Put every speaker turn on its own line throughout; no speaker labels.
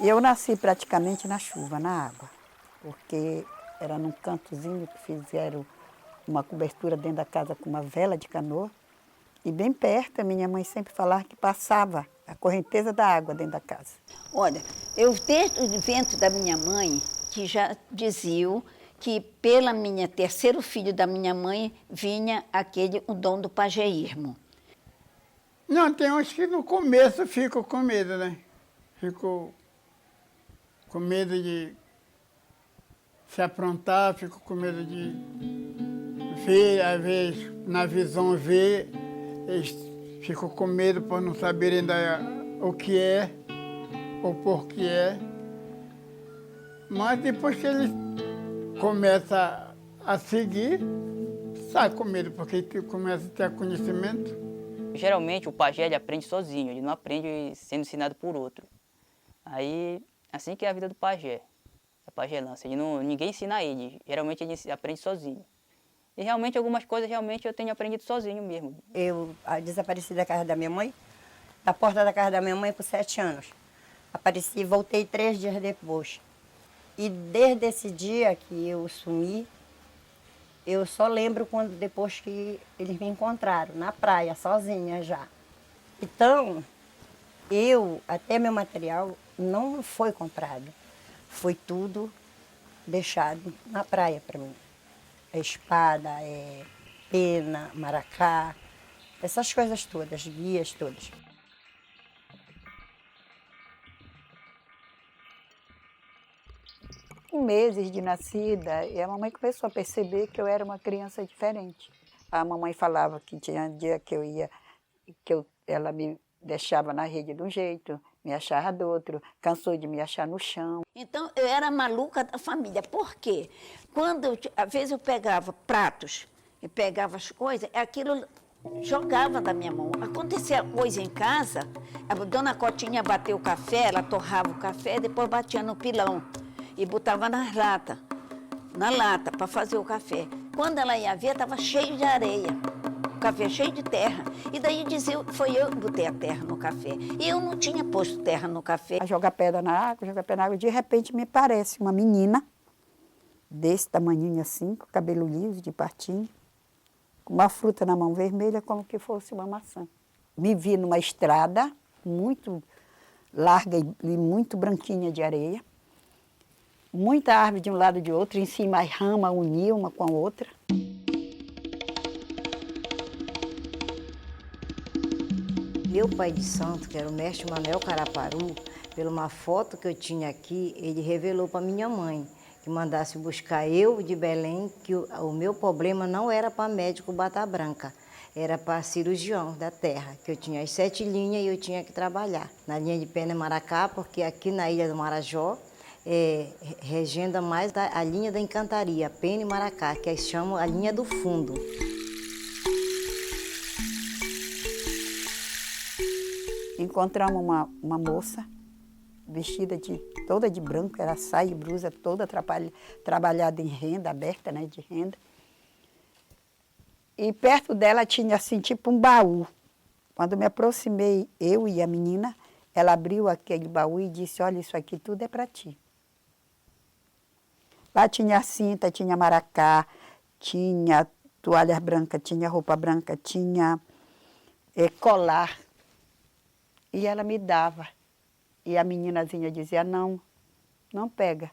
Eu nasci praticamente na chuva, na água, porque era num cantozinho que fizeram uma cobertura dentro da casa com uma vela de canoa. E bem perto, a minha mãe sempre falava que passava a correnteza da água dentro da casa.
Olha, eu desde o vento da minha mãe, que já diziam que pela minha terceiro filho da minha mãe vinha o dom do pajeísmo.
Não, tem uns que no começo ficam com medo, né? Ficam com medo de se aprontar, ficam com medo de ver, às vezes, na visão ver, eles ficam com medo por não saberem ainda o que é ou por que é. Mas depois que eles começam a seguir, sai com medo, porque começa a ter conhecimento.
Geralmente o pajé ele aprende sozinho, ele não aprende sendo ensinado por outro. Aí, assim que é a vida do pajé, a pajelança, ninguém ensina ele, geralmente ele aprende sozinho. E realmente algumas coisas eu tenho aprendido sozinho mesmo.
Eu desapareci da casa da minha mãe, da porta da casa da minha mãe por 7 anos. Apareci e voltei 3 dias depois. E desde esse dia que eu sumi, eu só lembro depois que eles me encontraram, na praia, sozinha já. Então, até meu material não foi comprado. Foi tudo deixado na praia para mim. Espada, pena, maracá, essas coisas todas, guias todas.
Com meses de nascida, e a mamãe começou a perceber que eu era uma criança diferente. A mamãe falava que tinha dia que ela me deixava na rede de um jeito, me achava do outro, cansou de me achar no chão.
Então, eu era maluca da família. Por quê? Às vezes eu pegava pratos e pegava as coisas, aquilo jogava da minha mão. Acontecia coisa em casa, a dona Cotinha bateu o café, ela torrava o café, depois batia no pilão e botava na lata, para fazer o café. Quando ela ia ver, estava cheio de areia, o café cheio de terra. E daí dizia, foi eu que botei a terra no café. E eu não tinha posto terra no café.
A jogar pedra na água, de repente me parece uma menina, desse tamanhinho assim, com cabelo liso, de patinho, com uma fruta na mão vermelha, como que fosse uma maçã. Me vi numa estrada muito larga e muito branquinha de areia, muita árvore de um lado e de outro, em cima as ramas uniam uma com a outra.
Meu pai de santo, que era o mestre Manuel Caraparu, pela uma foto que eu tinha aqui, ele revelou para minha mãe que mandasse buscar eu de Belém, que o meu problema não era para médico bata branca, era para cirurgião da terra, que eu tinha as 7 linhas e eu tinha que trabalhar na linha de pena e maracá, porque aqui na Ilha do Marajó regenda mais a linha da encantaria, pena e maracá, que eles chamam a linha do fundo.
Encontramos uma moça vestida toda de branco, era saia e blusa toda trabalhada em renda, aberta, né, de renda. E perto dela tinha assim, tipo um baú. Quando me aproximei, eu e a menina, ela abriu aquele baú e disse, olha, isso aqui tudo é para ti. Lá tinha cinta, tinha maracá, tinha toalha branca, tinha roupa branca, tinha colar. E ela me dava. E a meninazinha dizia, não, não pega.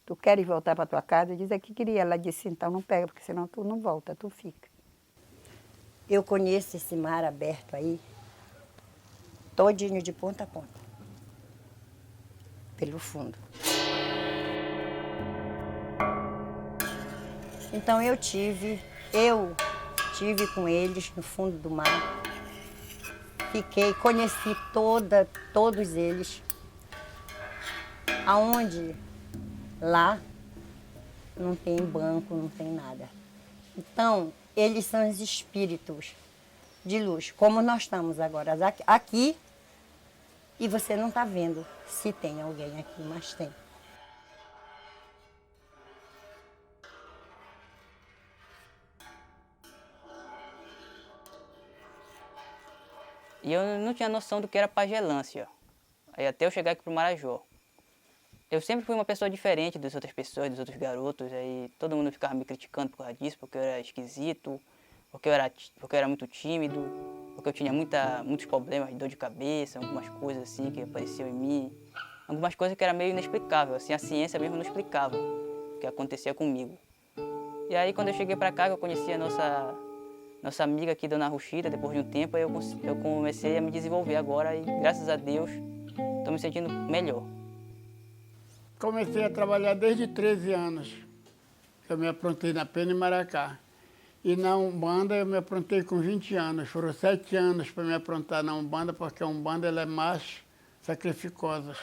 Tu queres voltar para tua casa? Eu dizia que queria. Ela disse, então não pega, porque senão tu não volta, tu fica.
Eu conheço esse mar aberto aí, todinho de ponta a ponta, pelo fundo. Então eu tive com eles no fundo do mar. Fiquei, conheci todos eles. Aonde lá não tem banco, não tem nada. Então, eles são os espíritos de luz, como nós estamos agora aqui, e você não está vendo se tem alguém aqui, mas tem.
E eu não tinha noção do que era pagelância. Aí até eu chegar aqui pro Marajó. Eu sempre fui uma pessoa diferente das outras pessoas, dos outros garotos. Aí todo mundo ficava me criticando por causa disso, porque eu era esquisito, porque eu era muito tímido, porque eu tinha muitos problemas de dor de cabeça, algumas coisas assim que apareciam em mim. Algumas coisas que era meio inexplicável, assim, a ciência mesmo não explicava o que acontecia comigo. E aí quando eu cheguei para cá, eu conheci a nossa amiga aqui, Dona Ruchita, depois de um tempo, eu comecei a me desenvolver agora e, graças a Deus, estou me sentindo melhor.
Comecei a trabalhar desde 13 anos. Eu me aprontei na Pena e Maracá. E na Umbanda eu me aprontei com 20 anos. Foram 7 anos para me aprontar na Umbanda, porque a Umbanda ela é mais sacrificosa.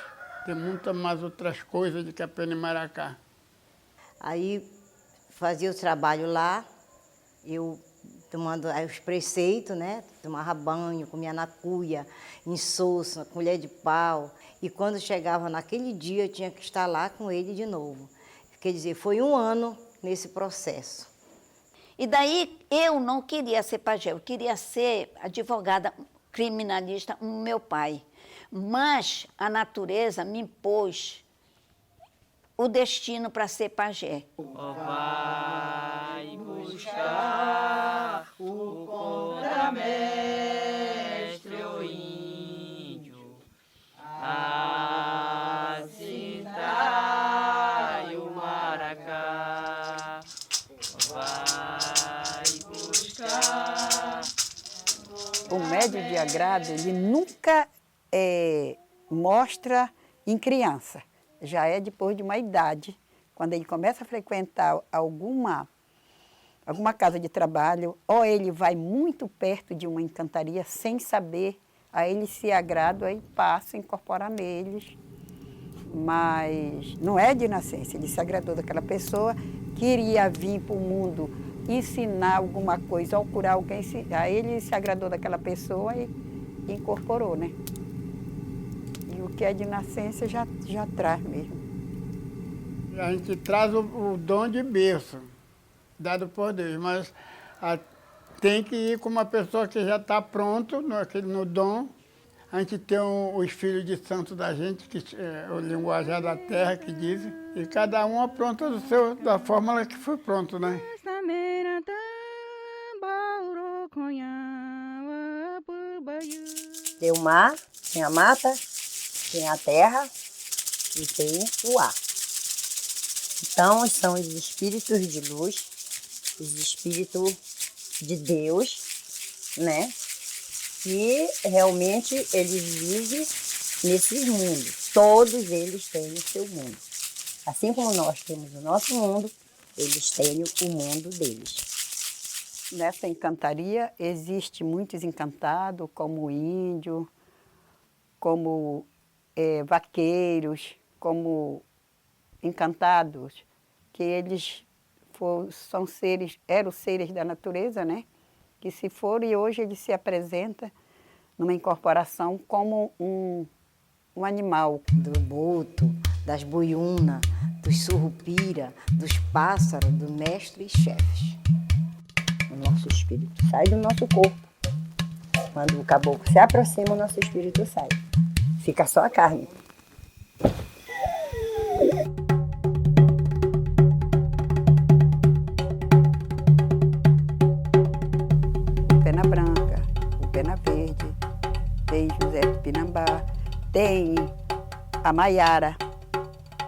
Tem muitas mais outras coisas do que a Pena e Maracá.
Aí fazia o trabalho lá, eu tomando os preceitos, né? Tomava banho, comia na cuia, insosso, colher de pau. E quando chegava naquele dia, eu tinha que estar lá com ele de novo. Quer dizer, foi 1 ano nesse processo.
E daí eu não queria ser pajé, eu queria ser advogada criminalista, meu pai. Mas a natureza me impôs o destino para ser pajé.
Vai buscar o contramestre, o índio, a cidade e o maracá. Vai buscar.
O médio de agrado, ele nunca mostra em criança. Já é depois de uma idade, quando ele começa a frequentar alguma casa de trabalho, ou ele vai muito perto de uma encantaria sem saber, aí ele se agrada, aí passa a incorporar neles. Mas não é de nascença, ele se agradou daquela pessoa, queria vir para o mundo ensinar alguma coisa ou curar alguém, aí ele se agradou daquela pessoa e incorporou, né? E o que é de nascença já traz mesmo.
A gente traz o dom de berço, dado por Deus, mas tem que ir com uma pessoa que já está pronto no dom. A gente tem os filhos de santo da gente, que é o linguajar da terra, que dizem, e cada um apronta da forma que foi pronto, né?
Tem o mar, tem a mata, tem a terra e tem o ar. Então, são os espíritos de luz, os espíritos de Deus, né? E realmente eles vivem nesses mundos. Todos eles têm o seu mundo. Assim como nós temos o nosso mundo, eles têm o mundo deles.
Nessa encantaria existe muitos encantados, como índio, como vaqueiros, como encantados, que eles eram seres da natureza, né? Que se foram e hoje ele se apresenta numa incorporação como um animal.
Do boto, das boiunas, dos surrupira, dos pássaros, do mestre e chefes.
O nosso espírito sai do nosso corpo. Quando o caboclo se aproxima, o nosso espírito sai. Fica só a carne.
O Pena Branca, o Pena Verde, tem José Tupinambá, tem a Maiara,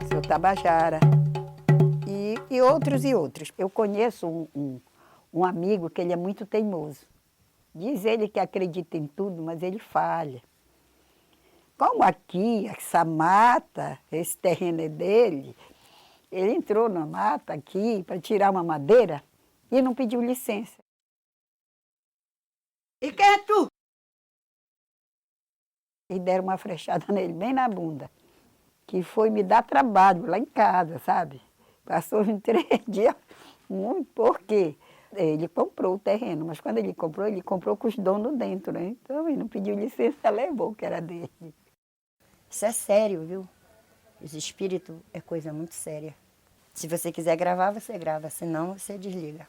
seu Tabajara, e outros e outros. Eu conheço um amigo que ele é muito teimoso. Diz ele que acredita em tudo, mas ele falha. Como aqui, essa mata, esse terreno é dele, ele entrou na mata aqui para tirar uma madeira e não pediu licença. E quem é tu? E deram uma flechada nele, bem na bunda, que foi me dar trabalho lá em casa, sabe? Passou em 3 dias, muito, por quê? Ele comprou o terreno, mas quando ele comprou com os donos dentro, né? Então ele não pediu licença, levou o que era dele.
Isso é sério, viu? Esse espírito é coisa muito séria. Se você quiser gravar, você grava, senão você desliga.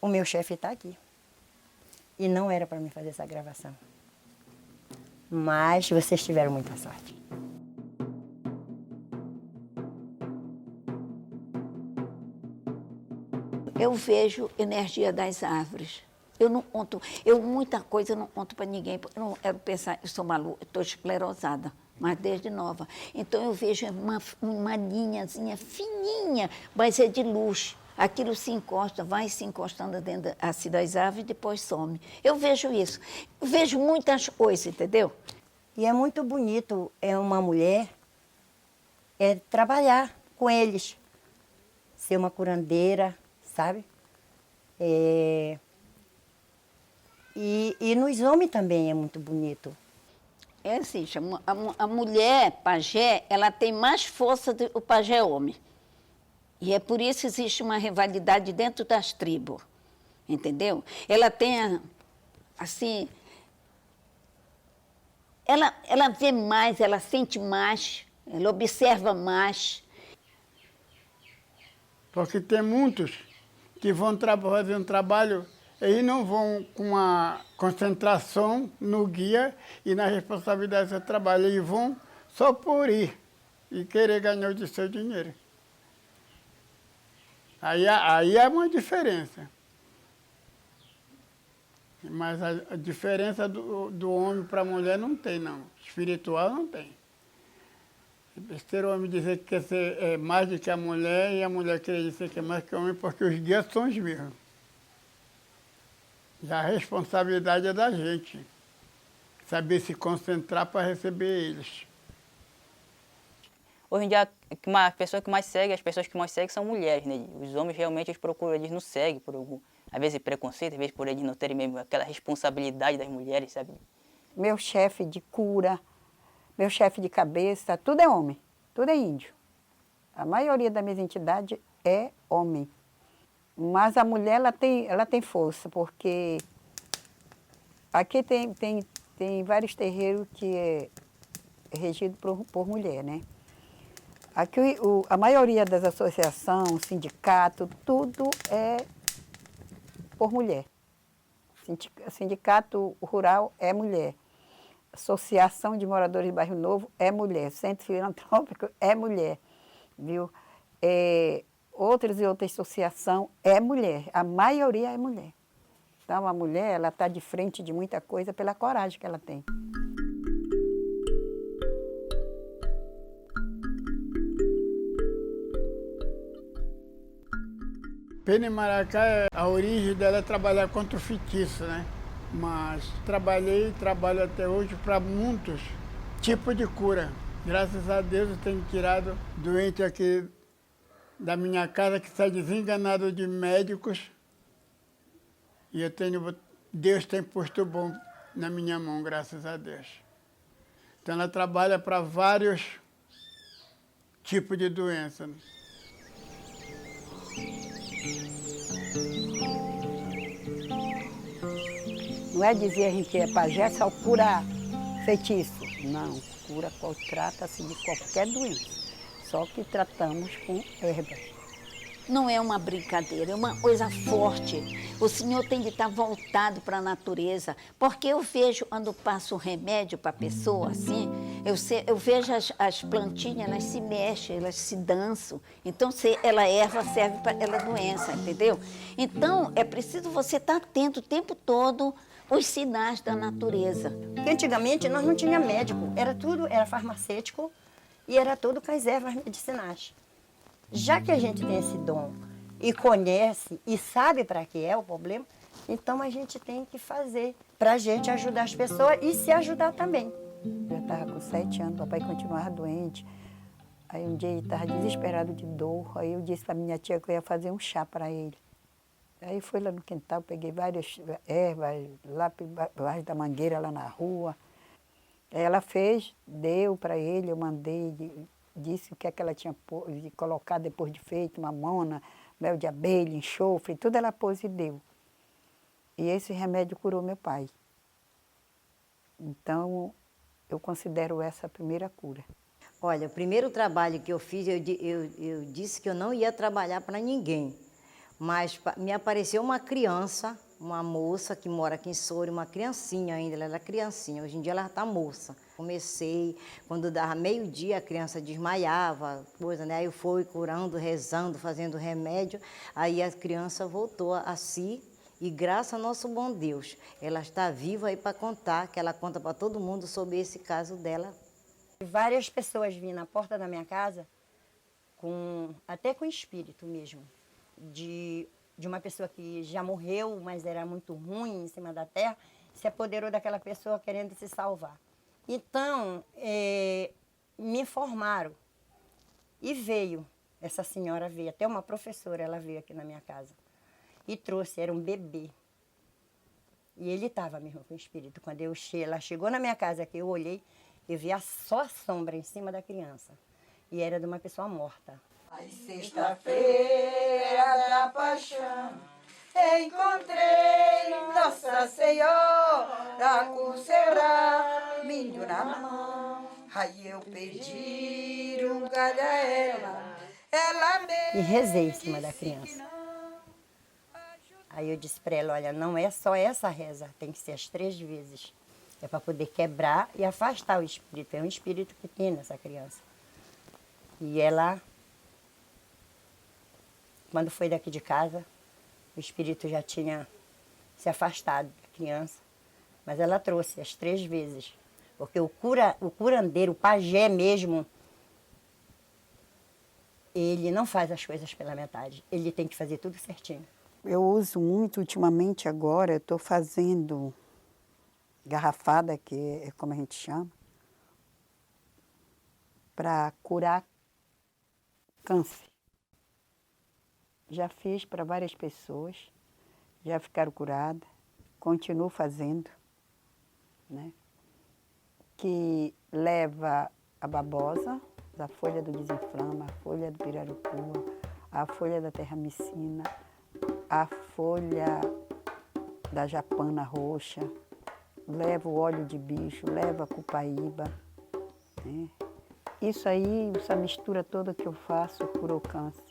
O meu chefe está aqui. E não era para mim fazer essa gravação. Mas vocês tiveram muita sorte.
Eu vejo energia das árvores. Eu não conto, muita coisa eu não conto para ninguém. Eu não quero pensar, eu sou maluca, estou esclerosada, mas desde nova. Então eu vejo uma linhazinha fininha, mas é de luz. Aquilo se encosta, vai se encostando dentro assim, das árvores e depois some. Eu vejo isso. Eu vejo muitas coisas, entendeu?
E é muito bonito, é uma mulher, trabalhar com eles. Ser uma curandeira, sabe? E nos homens também é muito bonito.
É assim, a mulher pajé, ela tem mais força do que o pajé homem. E é por isso que existe uma rivalidade dentro das tribos, entendeu? Ela tem, assim, ela vê mais, ela sente mais, ela observa mais.
Porque tem muitos que vão fazer um trabalho, eles não vão com a concentração no guia e na responsabilidade do seu trabalho, eles vão só por ir e querer ganhar o seu dinheiro. Aí é uma diferença. Mas a diferença do homem para a mulher não tem, não. Espiritual não tem. Besteira o homem dizer que quer ser mais do que a mulher e a mulher querer dizer que é mais que o homem, porque os guias são os mesmos. E a responsabilidade é da gente. Saber se concentrar para receber eles.
Hoje em dia, as pessoas que mais seguem são mulheres, né? Os homens realmente eles não seguem por algum, às vezes preconceito, às vezes por eles não terem mesmo aquela responsabilidade das mulheres, sabe?
Meu chefe de cura, meu chefe de cabeça, tudo é homem, tudo é índio. A maioria das minhas entidades é homem. Mas a mulher, ela tem força, porque aqui tem vários terreiros que é regido por mulher, né? Aqui a maioria das associações, sindicato, tudo é por mulher. Sindicato rural é mulher. Associação de moradores de bairro novo é mulher. Centro filantrópico é mulher, viu? Outras e outras associações é mulher. A maioria é mulher. Então a mulher, ela está de frente de muita coisa pela coragem que ela tem.
Pena em Maracá, a origem dela é trabalhar contra o feitiço, né? Mas trabalho até hoje para muitos tipos de cura. Graças a Deus eu tenho tirado doente aqui da minha casa que está desenganado de médicos. E Deus tem posto bom na minha mão, graças a Deus. Então ela trabalha para vários tipos de doença.
Não é dizer a gente que é pajé, só cura feitiço. Não, trata-se de qualquer doença. Só que tratamos com erva.
Não é uma brincadeira, é uma coisa forte. O senhor tem de estar voltado para a natureza, porque eu vejo, quando passo remédio para a pessoa, assim, eu vejo as plantinhas, elas se mexem, elas se dançam. Então, ela erva serve para ela doença, entendeu? Então, é preciso você estar atento o tempo todo os sinais da natureza.
Porque antigamente nós não tínhamos médico, era farmacêutico e era tudo com as ervas medicinais. Já que a gente tem esse dom e conhece e sabe para que é o problema, então a gente tem que fazer para a gente ajudar as pessoas e se ajudar também.
Eu estava com 7 anos, papai continuava doente. Aí um dia ele estava desesperado de dor, aí eu disse para minha tia que eu ia fazer um chá para ele. Aí fui lá no quintal, peguei várias ervas, lá embaixo da mangueira, lá na rua. Aí ela fez, deu para ele, eu mandei, disse o que é que ela tinha de colocar depois de feito, mamona, mel de abelha, enxofre, tudo ela pôs e deu. E esse remédio curou meu pai. Então, eu considero essa a primeira cura.
Olha, o primeiro trabalho que eu fiz, eu disse que eu não ia trabalhar para ninguém. Mas me apareceu uma criança, uma moça que mora aqui em Soura, uma criancinha ainda, ela era criancinha, hoje em dia ela está moça. Comecei, quando dava meio-dia a criança desmaiava, coisa, né? Aí eu fui curando, rezando, fazendo remédio, aí a criança voltou a si e graças ao nosso bom Deus, ela está viva aí para contar, que ela conta para todo mundo sobre esse caso dela.
Várias pessoas vinham na porta da minha casa, até com espírito mesmo, de uma pessoa que já morreu, mas era muito ruim em cima da terra, se apoderou daquela pessoa querendo se salvar. Então, me informaram e essa senhora veio, até uma professora, ela veio aqui na minha casa e trouxe, era um bebê. E ele estava mesmo com o espírito. Quando ela chegou na minha casa, que eu olhei, eu vi só a sombra em cima da criança. E era de uma pessoa morta.
Aí sexta-feira da paixão, encontrei Nossa Senhora com seu raminho na mão. Aí eu pedi um galho a ela
E rezei em cima da criança. Aí eu disse para ela, olha, não é só essa reza, tem que ser as 3 vezes. É para poder quebrar e afastar o espírito. É um espírito que tem nessa criança. E ela, quando foi daqui de casa, o espírito já tinha se afastado da criança. Mas ela trouxe as 3 vezes. Porque o curandeiro, o pajé mesmo, ele não faz as coisas pela metade. Ele tem que fazer tudo certinho.
Eu uso muito ultimamente agora, eu estou fazendo garrafada, que é como a gente chama, para curar câncer. Já fiz para várias pessoas, já ficaram curadas, continuo fazendo, né? Que leva a babosa, a folha do desinflama, a folha do pirarucua, a folha da terramicina, a folha da japana roxa, leva o óleo de bicho, leva a cupaíba, né? Isso aí, essa mistura toda que eu faço, cura o câncer.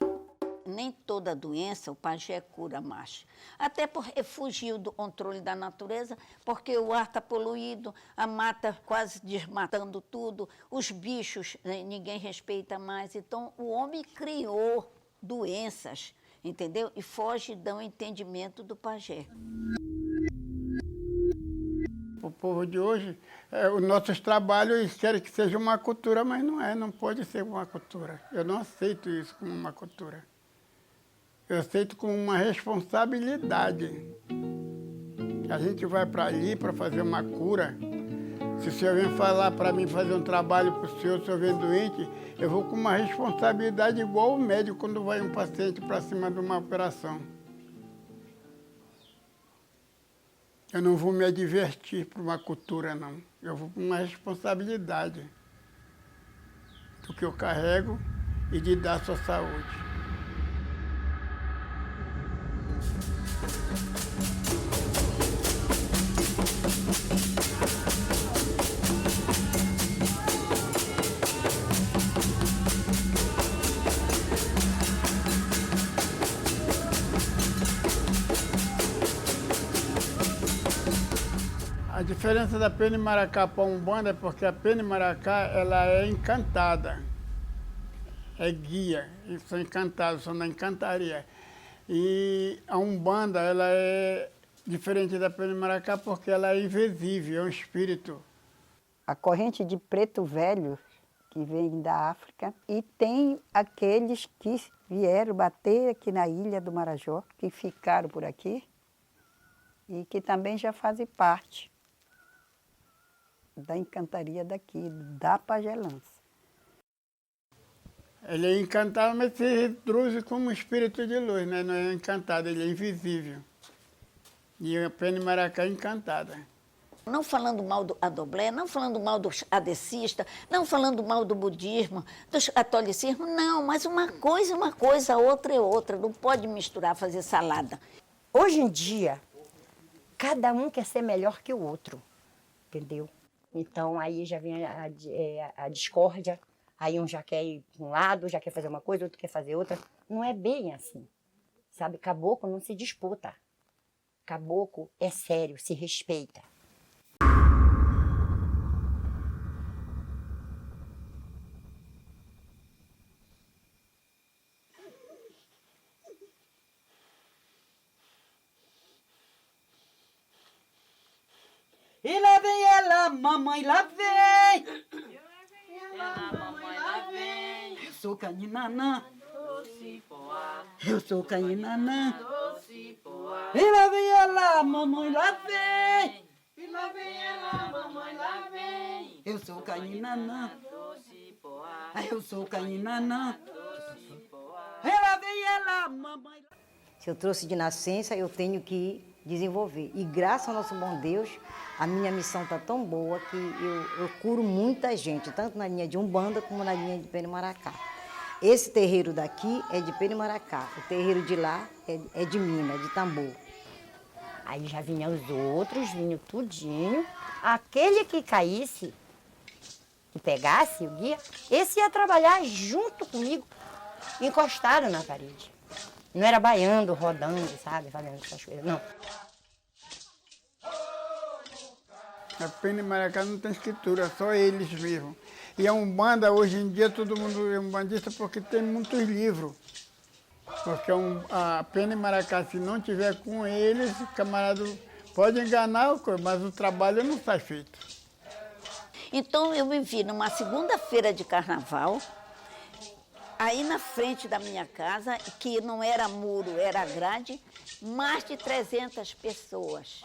Nem toda doença o pajé cura mais. Até porque fugiu do controle da natureza, porque o ar está poluído, a mata quase desmatando tudo, os bichos ninguém respeita mais. Então, o homem criou doenças, entendeu? E foge do entendimento do pajé.
O povo de hoje, os nossos trabalhos, eles querem que seja uma cultura, mas não é, não pode ser uma cultura. Eu não aceito isso como uma cultura. Eu aceito como uma responsabilidade. A gente vai para ali para fazer uma cura. Se o senhor vem falar para mim fazer um trabalho para o senhor vem doente, eu vou com uma responsabilidade igual o médico quando vai um paciente para cima de uma operação. Eu não vou me advertir por uma cultura, não. Eu vou com uma responsabilidade do que eu carrego e de dar a sua saúde. A diferença da pena de maracá para a umbanda é porque a pena de maracá ela é encantada, é guia, e são encantados, são da encantaria. E a umbanda ela é diferente da pena de maracá porque ela é invisível, é um espírito.
A corrente de preto velho, que vem da África, e tem aqueles que vieram bater aqui na ilha do Marajó, que ficaram por aqui, e que também já fazem parte da encantaria daqui, da pagelança.
Ele é encantado, mas se reduz como um espírito de luz, né? Não é encantado, ele é invisível. E a pena de maracá é encantada.
Não falando mal do adoblé, não falando mal dos adecistas, não falando mal do budismo, do catolicismo, não, mas uma coisa, a outra é outra, não pode misturar, fazer salada.
Hoje em dia, cada um quer ser melhor que o outro, entendeu? Então aí já vem a discórdia, aí um já quer ir para um lado, já quer fazer uma coisa, outro quer fazer outra. Não é bem assim, sabe? Caboclo não se disputa. Caboclo é sério, se respeita.
E lá vem ela, mamãe, lá vem. Eu sou caninanã. Eu sou caninanã. E lá vem ela, mamãe, lá vem. E lá vem ela, mamãe, lá vem. Eu sou caninanã. Eu sou caninanã. E lá vem ela, mamãe.
Se eu trouxe de nascença, eu tenho que desenvolver. E graças ao nosso bom Deus, a minha missão está tão boa que eu curo muita gente, tanto na linha de Umbanda como na linha de Pena de Maracá. Esse terreiro daqui é de Pena de Maracá, o terreiro de lá é de Mina, de tambor.
Aí já vinham os outros, vinham tudinho. Aquele que caísse, que pegasse o guia, esse ia trabalhar junto comigo, encostado na parede. Não era baiando, rodando, sabe, fazendo essas coisas, não.
A pena de maracá não tem escritura, só eles mesmo. E a Umbanda, hoje em dia, todo mundo é umbandista porque tem muitos livros. Porque a pena de maracá, se não tiver com eles, o camarada pode enganar, mas o trabalho não sai feito.
Então eu me vi numa segunda-feira de carnaval, aí na frente da minha casa, que não era muro, era grade, mais de 300 pessoas,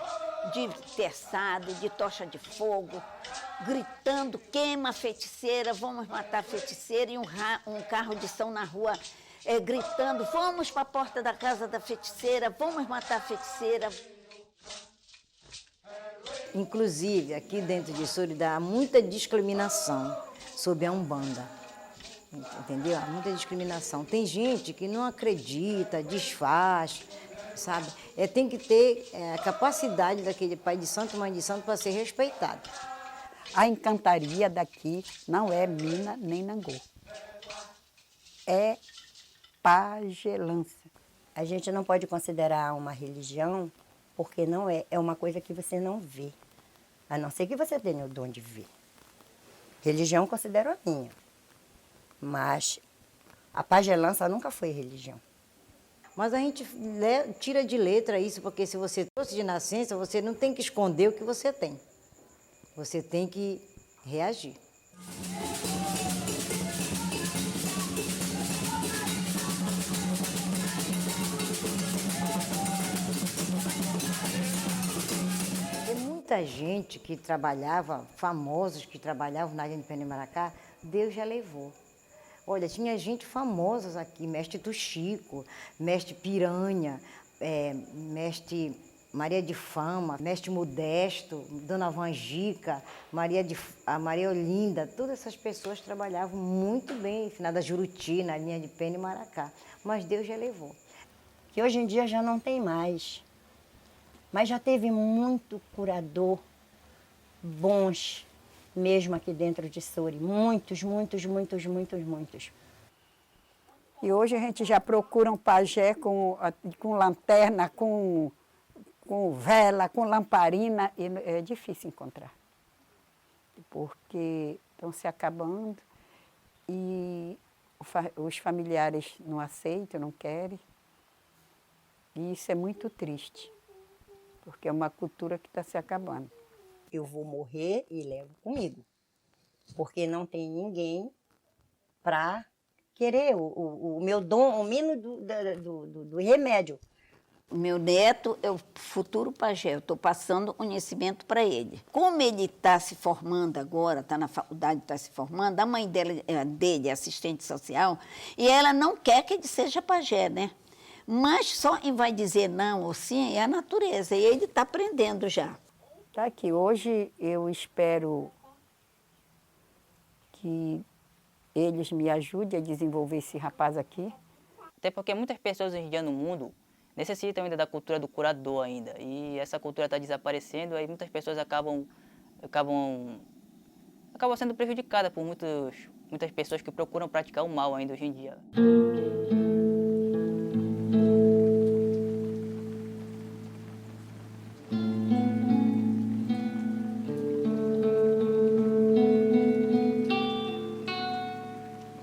de terçado, de tocha de fogo, gritando, queima a feiticeira, vamos matar a feiticeira, e um carro de som na rua gritando, vamos para a porta da casa da feiticeira, vamos matar a feiticeira.
Inclusive, aqui dentro de Soledad há muita discriminação sobre a Umbanda. Entendeu? Há muita discriminação. Tem gente que não acredita, desfaz, sabe? Tem que ter a capacidade daquele pai de santo, mãe de santo para ser respeitado.
A encantaria daqui não é Mina nem Nangô. É pagelança.
A gente não pode considerar uma religião porque não é uma coisa que você não vê. A não ser que você tenha o dom de ver. Religião eu considero a minha. Mas a pagelança nunca foi religião.
Mas a gente tira de letra isso, porque se você trouxe de nascença, você não tem que esconder o que você tem. Você tem que reagir. Tem muita gente que trabalhava, famosos que trabalhavam na área de Pena de Maracá, Deus já levou. Olha, tinha gente famosa aqui, mestre Tuxico, mestre Piranha, mestre Maria de Fama, mestre Modesto, Dona Vangica, a Maria Olinda, todas essas pessoas trabalhavam muito bem, finada Juruti, na linha de Pena e Maracá, mas Deus já levou.
Que hoje em dia já não tem mais, mas já teve muito curador bons, mesmo aqui dentro de Soure. Muitos.
E hoje a gente já procura um pajé com lanterna, com vela, com lamparina, e é difícil encontrar. Porque estão se acabando e os familiares não aceitam, não querem. E isso é muito triste. porque é uma cultura que está se acabando.
Eu vou morrer e levo comigo, porque não tem ninguém para querer o meu dom, o mínimo do remédio.
O meu neto é o futuro pajé, eu estou passando conhecimento para ele. Como ele está se formando agora, está na faculdade, está se formando, a mãe dele é assistente social, e ela não quer que ele seja pajé, né? Mas só quem vai dizer não ou sim é a natureza, e ele está aprendendo já.
Tá aqui, hoje eu espero que eles me ajudem a desenvolver esse rapaz aqui.
Até porque muitas pessoas hoje em dia no mundo necessitam ainda da cultura do curador ainda. E essa cultura está desaparecendo, aí muitas pessoas acabam sendo prejudicadas por muitas pessoas que procuram praticar o mal ainda hoje em dia.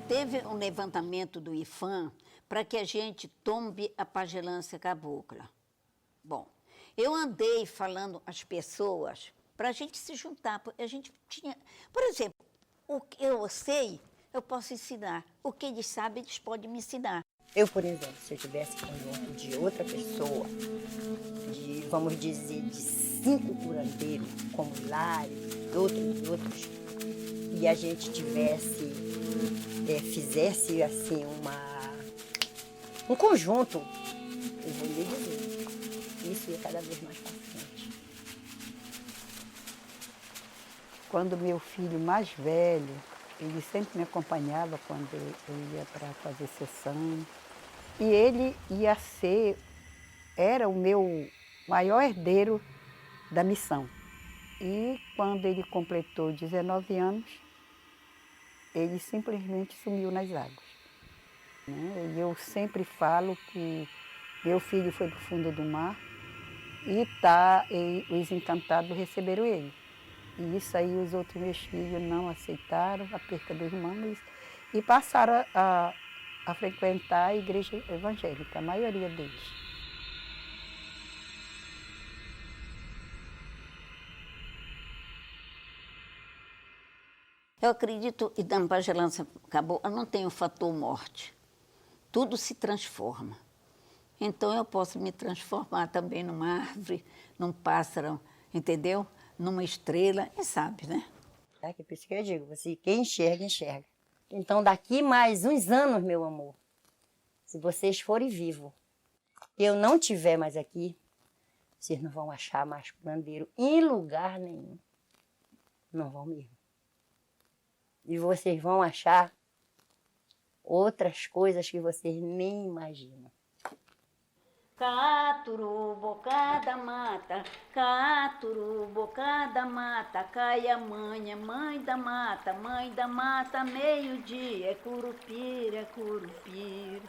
Teve um levantamento do IFAM para que a gente tome a pagelância cabocla. Bom, eu andei falando às pessoas para a gente se juntar. A gente tinha, por exemplo, o que eu sei, eu posso ensinar. O que eles sabem, eles podem me ensinar.
Eu, por exemplo, se eu tivesse conjunto de outra pessoa, vamos dizer, de 5 curandeiros, como Lário, outros, e a gente fizesse assim um conjunto, eu vou lhe dizer, isso ia cada vez mais para frente.
Quando meu filho mais velho, ele sempre me acompanhava quando eu ia para fazer sessão. E ele era o meu maior herdeiro da missão. E quando ele completou 19 anos, ele simplesmente sumiu nas águas. E eu sempre falo que meu filho foi para o fundo do mar e os encantados receberam ele. E isso aí os outros meus filhos não aceitaram, a perca do irmão, e passaram a frequentar a igreja evangélica, a maioria deles.
Eu acredito que na pagelância cabocla não tem o fator morte. Tudo se transforma. Então eu posso me transformar também numa árvore, num pássaro, entendeu? Numa estrela, quem sabe, né?
É por isso que eu digo, quem enxerga, enxerga. Então daqui mais uns anos, meu amor, se vocês forem vivos, e eu não estiver mais aqui, vocês não vão achar mais curandeiro em lugar nenhum. Não vão mesmo. E vocês vão achar outras coisas que vocês nem imaginam.
Caturu, boca da mata, caturu, boca da mata, cai a mãe da mata, meio-dia, é curupira, é curupira.